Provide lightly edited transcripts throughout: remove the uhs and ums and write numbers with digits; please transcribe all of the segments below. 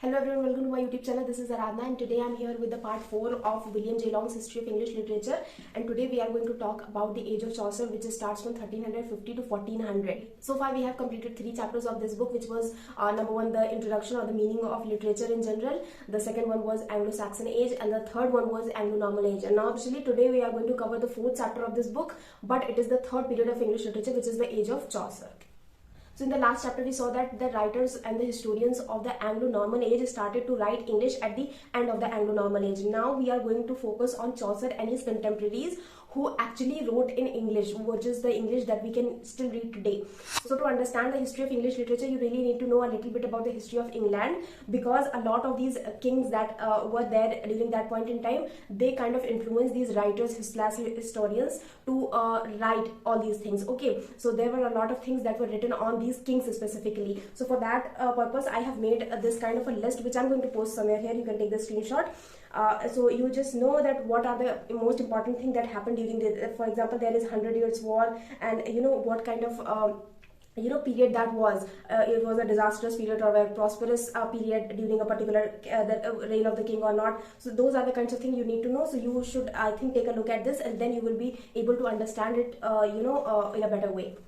Hello everyone, welcome to my YouTube channel. This is Aradhna and today I'm here with the part 4 of William J. Long's History of English Literature, and today we are going to talk about the age of Chaucer, which starts from 1350 to 1400. So far we have completed 3 chapters of this book, which was number 1, the introduction or the meaning of literature in general. The second one was Anglo-Saxon age, and the third one was Anglo-Norman age. And now actually today we are going to cover the 4th chapter of this book, but it is the 3rd period of English literature, which is the age of Chaucer. So in the last chapter, we saw that the writers and the historians of the Anglo-Norman age started to write English at the end of the Anglo-Norman age. Now we are going to focus on Chaucer and his contemporaries who actually wrote in English, which is the English that we can still read today. So to understand the history of English literature, you really need to know a little bit about the history of England, because a lot of these kings that were there during that point in time, they kind of influenced these writers, historians to write all these things. Okay, so there were a lot of things that were written on these kings specifically. So for that purpose, I have made this kind of a list, which I'm going to post somewhere here. You can take the screenshot. So you just know that what are the most important thing that happened during the, for example, there is 100 Years War, and you know what kind of period that was. It was a disastrous period or a prosperous period during a particular reign of the king or not. So those are the kinds of things you need to know. So you should, I think, take a look at this, and then you will be able to understand it in a better way.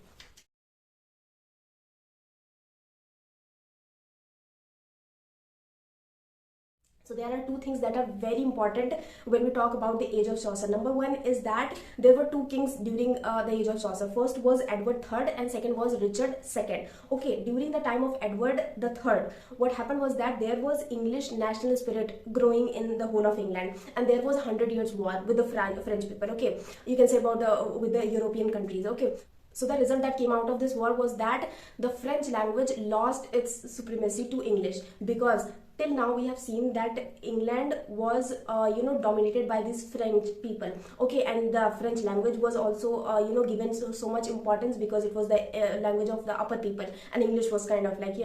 So there are 2 things that are very important when we talk about the age of Chaucer. Number 1 is that there were 2 kings during the age of Chaucer. First was Edward III and second was Richard II. Okay, during the time of Edward III, what happened was that there was English national spirit growing in the whole of England, and there was 100 Years War with the French people. Okay, you can say about with the European countries. Okay. So the result that came out of this war was that the French language lost its supremacy to English, because till now we have seen that England was dominated by these French people. Okay, and the French language was also given so much importance, because it was the language of the upper people, and English was kind of like,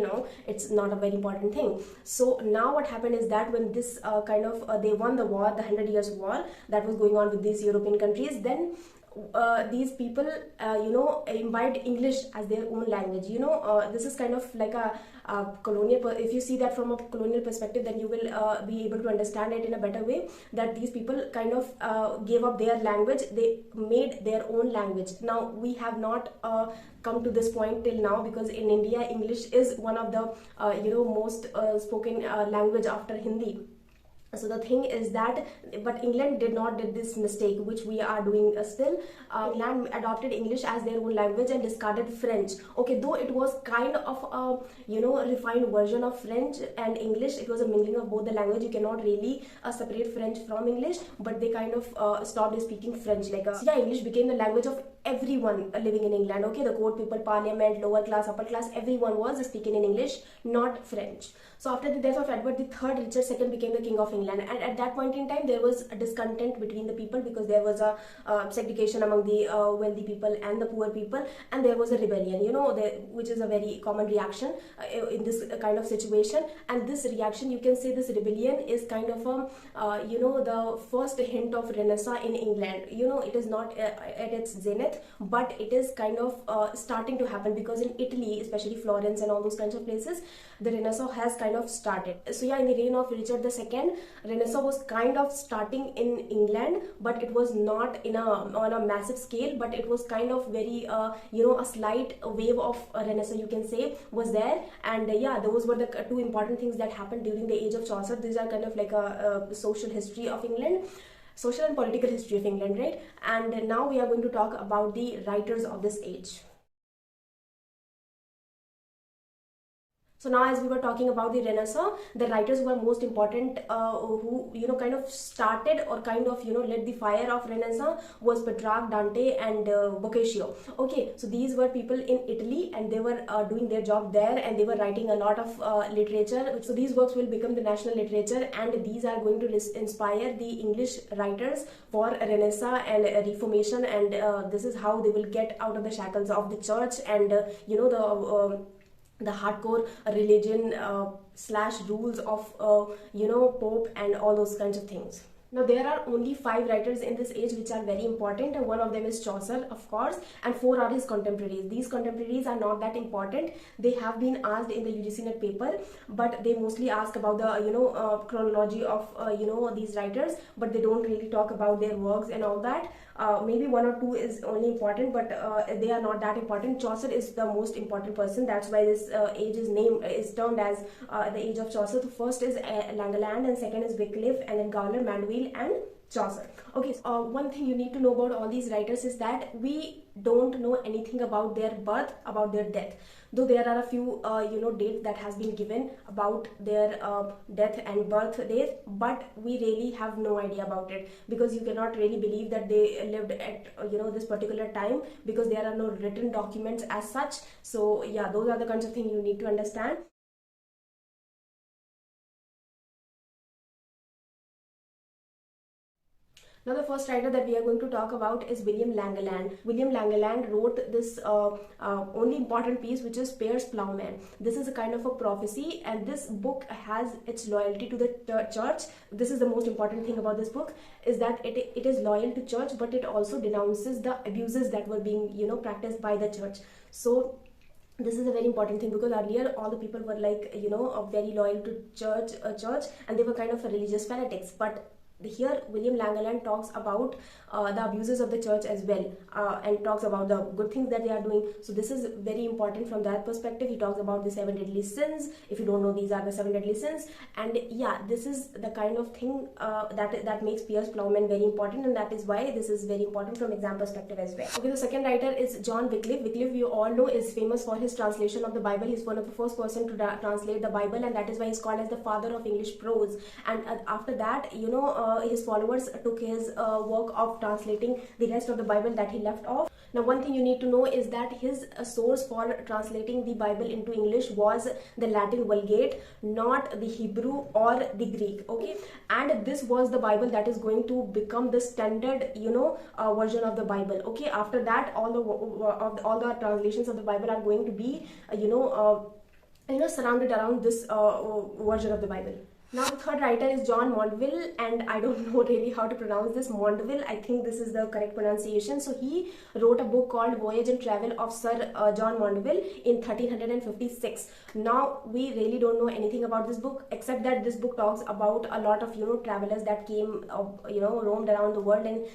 it's not a very important thing. So now what happened is that when this they won the war, the 100 Years War that was going on with these European countries, then these people imbibed English as their own language. This is kind of like a colonial, if you see that from a colonial perspective, then you will be able to understand it in a better way, that these people kind of gave up their language, they made their own language. Now we have not come to this point till now, because in India English is one of the most spoken language after Hindi. So the thing is that, but England did this mistake, which we are doing still. England adopted English as their own language and discarded French. Okay, though it was kind of a refined version of French and English, it was a mingling of both the language. You cannot really separate French from English, but they kind of stopped speaking French. So yeah, English became the language of everyone living in England. Okay, the court people, parliament, lower class, upper class, everyone was speaking in English, not French. So after the death of Edward III, Richard II became the king of England, and at that point in time there was a discontent between the people, because there was a segregation among the wealthy people and the poor people, and there was a rebellion, which is a very common reaction in this kind of situation. And this reaction, you can say this rebellion is kind of the first hint of Renaissance in England. It is not at its zenith, but it is kind of starting to happen, because in Italy, especially Florence and all those kinds of places, the Renaissance has kind of started. So yeah, in the reign of Richard II, Renaissance was kind of starting in England, but it was not on a massive scale, but it was kind of very a slight wave of Renaissance, you can say, was there. And yeah, those were the 2 important things that happened during the age of Chaucer. These are kind of like a social history of England, social and political history of England, right? And now we are going to talk about the writers of this age. So now, as we were talking about the Renaissance, the writers who were most important, who kind of started or kind of lit the fire of Renaissance, was Petrarch, Dante, and Boccaccio. Okay, so these were people in Italy, and they were doing their job there, and they were writing a lot of literature. So these works will become the national literature, and these are going to inspire the English writers for Renaissance and Reformation, and this is how they will get out of the shackles of the church and the hardcore religion / rules of Pope and all those kinds of things. Now, there are only 5 writers in this age which are very important. One of them is Chaucer, of course, and 4 are his contemporaries. These contemporaries are not that important. They have been asked in the UGC NET paper, but they mostly ask about the chronology of these writers, but they don't really talk about their works and all that. Maybe 1 or 2 is only important, but they are not that important. Chaucer is the most important person. That's why this age is termed as the age of Chaucer. The first is Langland, and second is Wycliffe, and then Gowler, Mandeville, and Chaucer. Okay, so one thing you need to know about all these writers is that we don't know anything about their birth, about their death. Though there are a few dates that has been given about their death and birth dates, but we really have no idea about it, because you cannot really believe that they lived at this particular time, because there are no written documents as such. So yeah, those are the kinds of things you need to understand. Now, the first writer that we are going to talk about is William Langland. William Langland wrote this only important piece, which is Piers Plowman. This is a kind of a prophecy, and this book has its loyalty to the church. This is the most important thing about this book, is that it is loyal to church, but it also denounces the abuses that were being practiced by the church. So this is a very important thing, because earlier all the people were like very loyal to church, and they were kind of religious fanatics. But here William Langland talks about the abuses of the church as well, and talks about the good things that they are doing. So this is very important from that perspective. He talks about the 7 deadly sins. If you don't know, these are the 7 deadly sins. And yeah, this is the kind of thing that makes Piers Plowman very important, and that is why this is very important from exam perspective as well. Okay, the second writer is John Wycliffe. Wycliffe, we all know, is famous for his translation of the Bible. He's one of the first person to translate the Bible, and that is why he's called as the father of English prose. And after that, his followers took his work of translating the rest of the Bible that he left off. Now, one thing you need to know is that his source for translating the Bible into English was the Latin Vulgate, not the Hebrew or the Greek. Okay, and this was the Bible that is going to become the standard version of the Bible. Okay, after that, all the translations of the Bible are going to be surrounded around this version of the Bible. Now, the third writer is John Mandeville, and I don't know really how to pronounce this. Mandeville, I think this is the correct pronunciation. So he wrote a book called Voyage and Travel of Sir John Mandeville in 1356. Now, we really don't know anything about this book, except that this book talks about a lot of travelers that came roamed around the world, and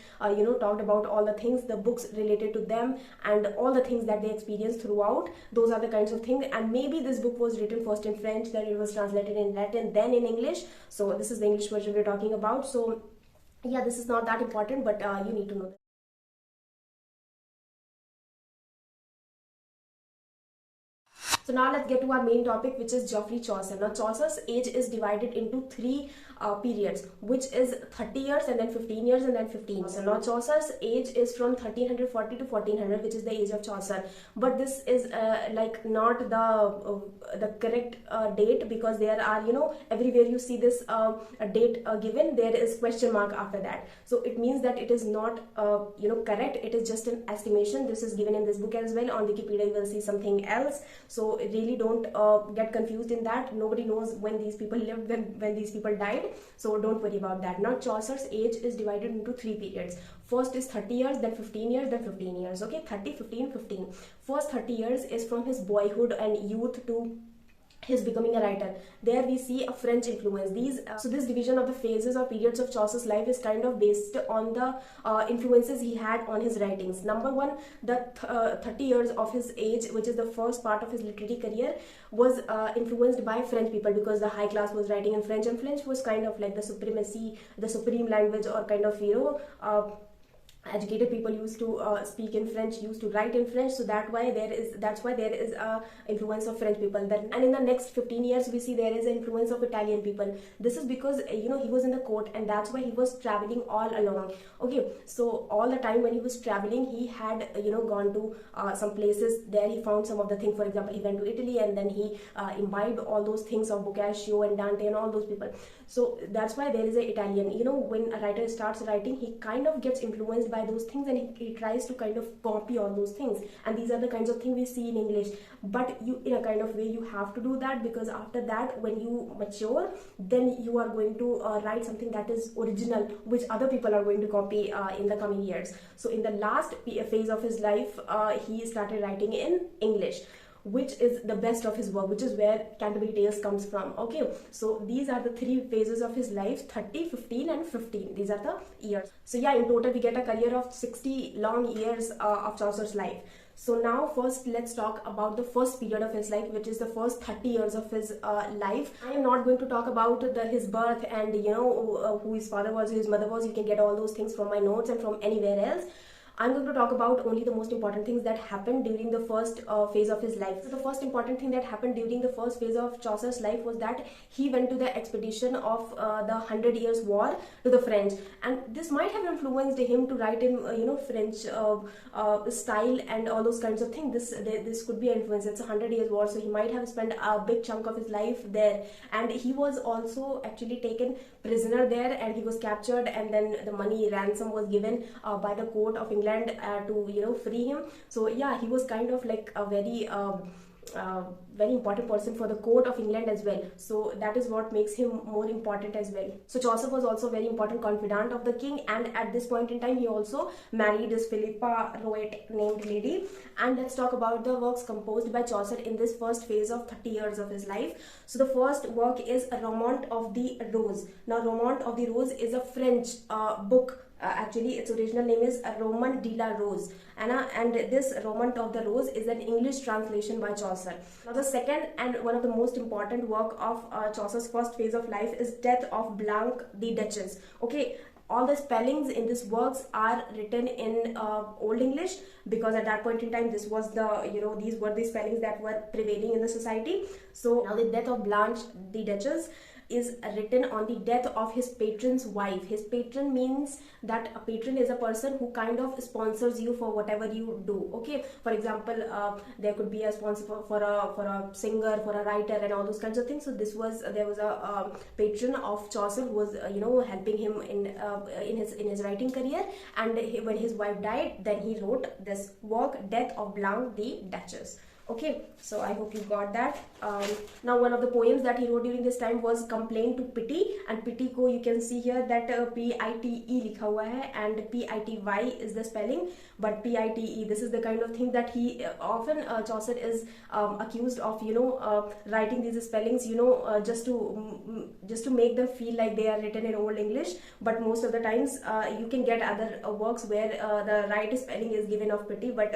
talked about all the things, the books related to them, and all the things that they experienced throughout. Those are the kinds of things. And maybe this book was written first in French, then it was translated in Latin, then in English. So this is the English version we're talking about. So yeah, this is not that important, but you need to know that. So now let's get to our main topic, which is Geoffrey Chaucer. Now, Chaucer's age is divided into 3 periods, which is 30 years, and then 15 years, and then 15. So now Chaucer's age is from 1340 to 1400, which is the age of Chaucer. But this is like not the correct date, because there are everywhere you see this date given, there is question mark after that. So it means that it is not correct. It is just an estimation. This is given in this book as well. On Wikipedia you will see something else. So really don't get confused in that. Nobody knows when these people lived, when these people died. So don't worry about that. Now, Chaucer's age is divided into 3 periods. First is 30 years, then 15 years, then 15 years. Okay, 30, 15, 15. First 30 years is from his boyhood and youth to his becoming a writer. There we see a French influence. So this division of the phases or periods of Chaucer's life is kind of based on the influences he had on his writings. Number 1, the 30 years of his age, which is the first part of his literary career, was influenced by French people, because the high class was writing in French, and French was kind of like the supreme language, or kind of educated people used to speak in French, used to write in French. So that's why there is a influence of French people. And in the next 15 years we see there is an influence of Italian people. This is because he was in the court, and that's why he was traveling all along. Okay, so all the time when he was traveling, he had gone to some places. There he found some of the things. For example, he went to Italy, and then he imbibed all those things of Boccaccio and Dante and all those people. So that's why there is an Italian. When a writer starts writing, he kind of gets influenced by those things, and he tries to kind of copy all those things. And these are the kinds of things we see in English. But you, in a kind of way, you have to do that, because after that, when you mature, then you are going to write something that is original, which other people are going to copy in the coming years. So in the last phase of his life, he started writing in English, which is the best of his work, which is where Canterbury Tales comes from. Okay, so these are the 3 phases of his life: 30, 15 and 15. These are the years. So yeah, in total we get a career of 60 long years of Chaucer's life. So now first let's talk about the first period of his life, which is the first 30 years of his life. I am not going to talk about his birth and who his father was, who his mother was. You can get all those things from my notes and from anywhere else. I'm going to talk about only the most important things that happened during the first phase of his life. So the first important thing that happened during the first phase of Chaucer's life was that he went to the expedition of the 100 Years' War to the French, and this might have influenced him to write in French style and all those kinds of things. This could be an influence. It's a 100 Years' War, so he might have spent a big chunk of his life there, and he was also actually taken prisoner there, and he was captured, and then the money ransom was given by the court of England to free him. So yeah, he was kind of like a very important person for the court of England as well. So that is what makes him more important as well. So Chaucer was also a very important confidant of the king, and at this point in time he also married this Philippa Roet named lady. And let's talk about the works composed by Chaucer in this first phase of 30 years of his life. So the first work is Romaunt of the Rose. Now Romaunt of the Rose is a French book. Actually, its original name is Roman de la Rose, and this Romaunt of the Rose is an English translation by Chaucer. Now, the second and one of the most important work of Chaucer's first phase of life is Death of Blanche the Duchess. Okay, all the spellings in this works are written in Old English, because at that point in time this was the these were the spellings that were prevailing in the society. So now the Death of Blanche the Duchess is written on the death of his patron's wife. His patron means that a patron is a person who kind of sponsors you for whatever you do. Okay, for example, there could be a sponsor for a singer, for a writer, and all those kinds of things. So there was a patron of Chaucer who was helping him in his writing career, and when his wife died, then he wrote this work, Death of Blanche the Duchess. Okay, so I hope you got that. Now one of the poems that he wrote during this time was Complaint to Pity, and Pity ko you can see here that P-I-T-E likha hua hai, and P-I-T-Y is the spelling, but P-I-T-E, this is the kind of thing that he often Chaucer is accused of writing these spellings just to make them feel like they are written in Old English. But most of the times you can get other works where the right spelling is given of Pity, but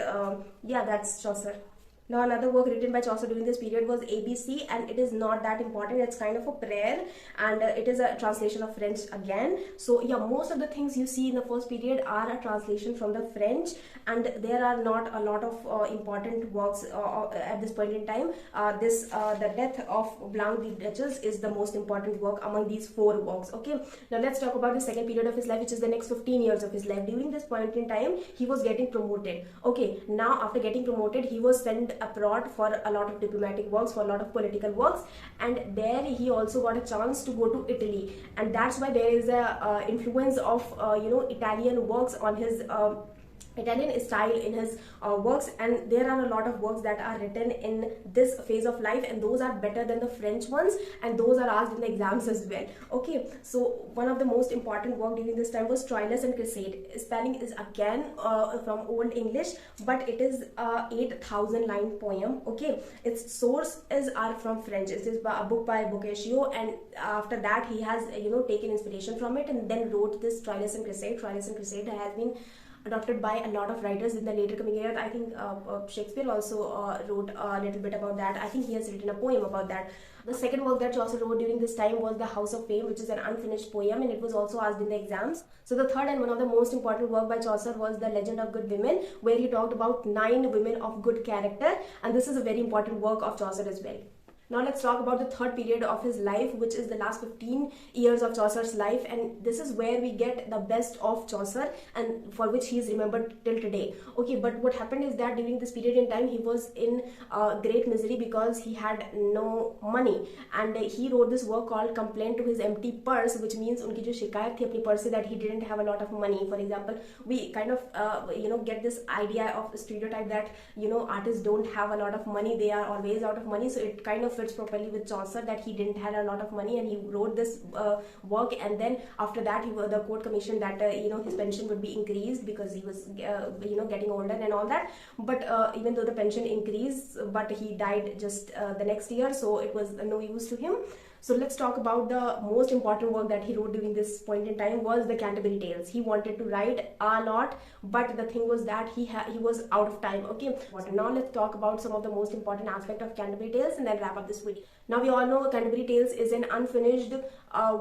yeah, that's Chaucer. Now another work written by Chaucer during this period was ABC, and it is not that important. It's kind of a prayer, and it is a translation of French again. So yeah, most of the things you see in the first period are a translation from the French, and there are not a lot of important works at this point in time. The Death of Blanche the Duchess is the most important work among these 4 works. Okay, now let's talk about the second period of his life, which is the next 15 years of his life. During this point in time, he was getting promoted. Okay, now after getting promoted, he was sent abroad for a lot of diplomatic works, for a lot of political works, and there he also got a chance to go to Italy, and that's why there is a influence of Italian works on his Italian style in his works, and there are a lot of works that are written in this phase of life, and those are better than the French ones, and those are asked in the exams as well. Okay, so one of the most important work during this time was Troilus and Cresside. Spelling is again from Old English, but it is a 8,000 line poem. Okay, its sources are from French. It is a book by Boccaccio, and after that he has taken inspiration from it and then wrote this Troilus and Cresside. Troilus and Cresside has been adopted by a lot of writers in the later coming years. I think Shakespeare also wrote a little bit about that. I think he has written a poem about that. The second work that Chaucer wrote during this time was The House of Fame, which is an unfinished poem, and it was also asked in the exams. So the third and one of the most important work by Chaucer was The Legend of Good Women, where he talked about 9 women of good character, and this is a very important work of Chaucer as well. Now let's talk about the third period of his life, which is the last 15 years of Chaucer's life, and this is where we get the best of Chaucer, and for which he is remembered till today. Okay, but what happened is that during this period in time he was in great misery because he had no money, and he wrote this work called Complaint to His Empty Purse, which means उनकी जो शिकायत थी अपनी purse से, that he didn't have a lot of money. For example, we kind of get this idea of stereotype that artists don't have a lot of money, they are always out of money, so it kind of fits properly with Chaucer that he didn't have a lot of money and he wrote this work, and then after that the court commissioned that his pension would be increased because he was getting older and all that. But even though the pension increased, but he died just the next year, so it was no use to him. So let's talk about the most important work that he wrote during this point in time was the Canterbury Tales. He wanted to write a lot, but the thing was that he was out of time. Okay, now let's talk about some of the most important aspect of Canterbury Tales and then wrap up this video. Now we all know Canterbury Tales is an unfinished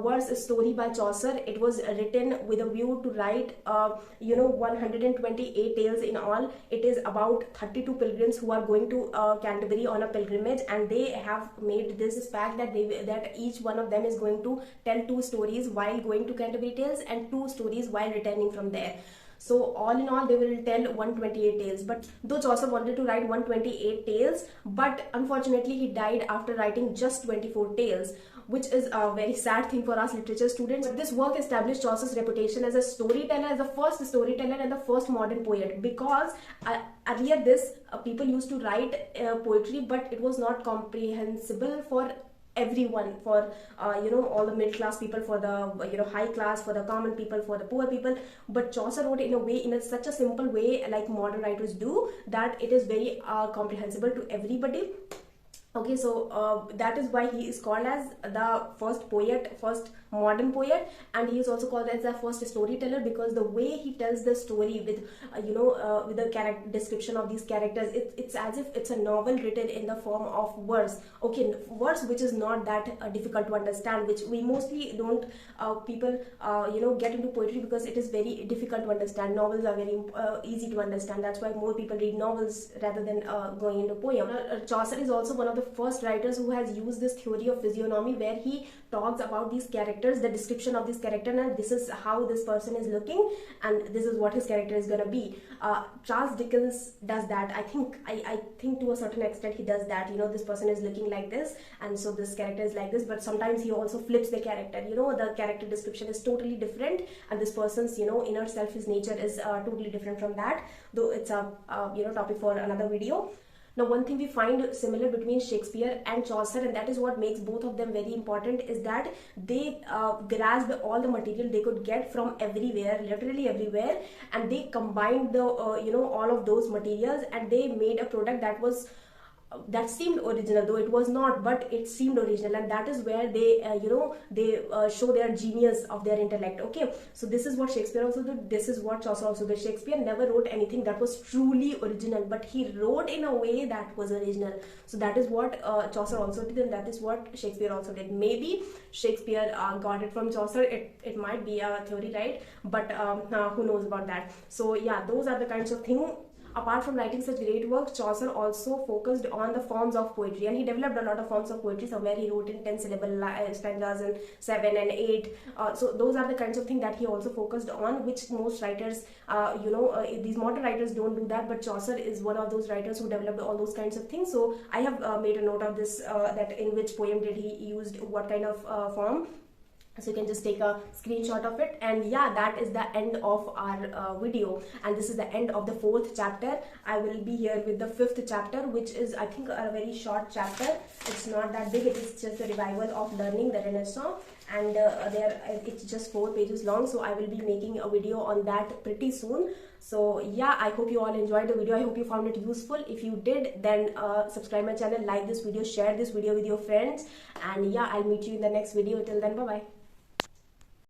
verse story by Chaucer. It was written with a view to write 128 tales in all. It is about 32 pilgrims who are going to Canterbury on a pilgrimage, and they have made this pact that each one of them is going to tell 2 stories while going to Canterbury Tales and 2 stories while returning from there. So all in all, they will tell 128 tales. But though Chaucer wanted to write 128 tales, but unfortunately he died after writing just 24 tales, which is a very sad thing for us literature students. But this work established Chaucer's reputation as a storyteller, as the first storyteller and the first modern poet, because earlier people used to write poetry, but it was not comprehensible for everyone, for all the middle class people, for the high class, for the common people, for the poor people. But Chaucer wrote in a way, such a simple way like modern writers do, that it is very comprehensible to everybody. Okay, so that is why he is called as the first poet, first modern poet, and he is also called as the first storyteller, because the way he tells the story with with the character description of these characters, it's as if it's a novel written in the form of verse. Okay, verse which is not that difficult to understand, which we mostly don't people get into poetry because it is very difficult to understand. Novels are very easy to understand. That's why more people read novels rather than going into poem. Chaucer is also one of the first writers who has used this theory of physiognomy, where he talks about these characters, the description of this character, and this is how this person is looking and this is what his character is going to be. Charles Dickens does that. I think to a certain extent he does that. This person is looking like this, and so this character is like this, but sometimes he also flips the character. The character description is totally different, and this person's inner self, his nature is totally different from that, though it's a topic for another video. Now, one thing we find similar between Shakespeare and Chaucer, and that is what makes both of them very important, is that they grasped all the material they could get from everywhere, literally everywhere, and they combined the all of those materials, and they made a product that seemed original, though it was not, but it seemed original, and that is where they show their genius of their intellect. Okay, so this is what Shakespeare also did, this is what Chaucer also did. Shakespeare never wrote anything that was truly original, but he wrote in a way that was original. So that is what Chaucer also did, and that is what Shakespeare also did. Maybe Shakespeare got it from Chaucer, it might be a theory, right? But who knows about that. So yeah, those are the kinds of things. Apart from writing such great works, Chaucer also focused on the forms of poetry, and he developed a lot of forms of poetry. Somewhere he wrote in 10-syllable stanzas and 7 and 8. So those are the kinds of things that he also focused on, which most writers, these modern writers don't do that, but Chaucer is one of those writers who developed all those kinds of things. So I have made a note of this, that in which poem did he used what kind of form. So you can just take a screenshot of it. And yeah, that is the end of our video, and this is the end of the 4th chapter. I will be here with the 5th chapter, which is, I think, a very short chapter. It's not that big, it is just a revival of learning, the Renaissance, and it's just 4 pages long. So I will be making a video on that pretty soon. So yeah, I hope you all enjoyed the video. I hope you found it useful. If you did, then subscribe my channel, like this video, share this video with your friends, and yeah, I'll meet you in the next video. Till then, bye bye.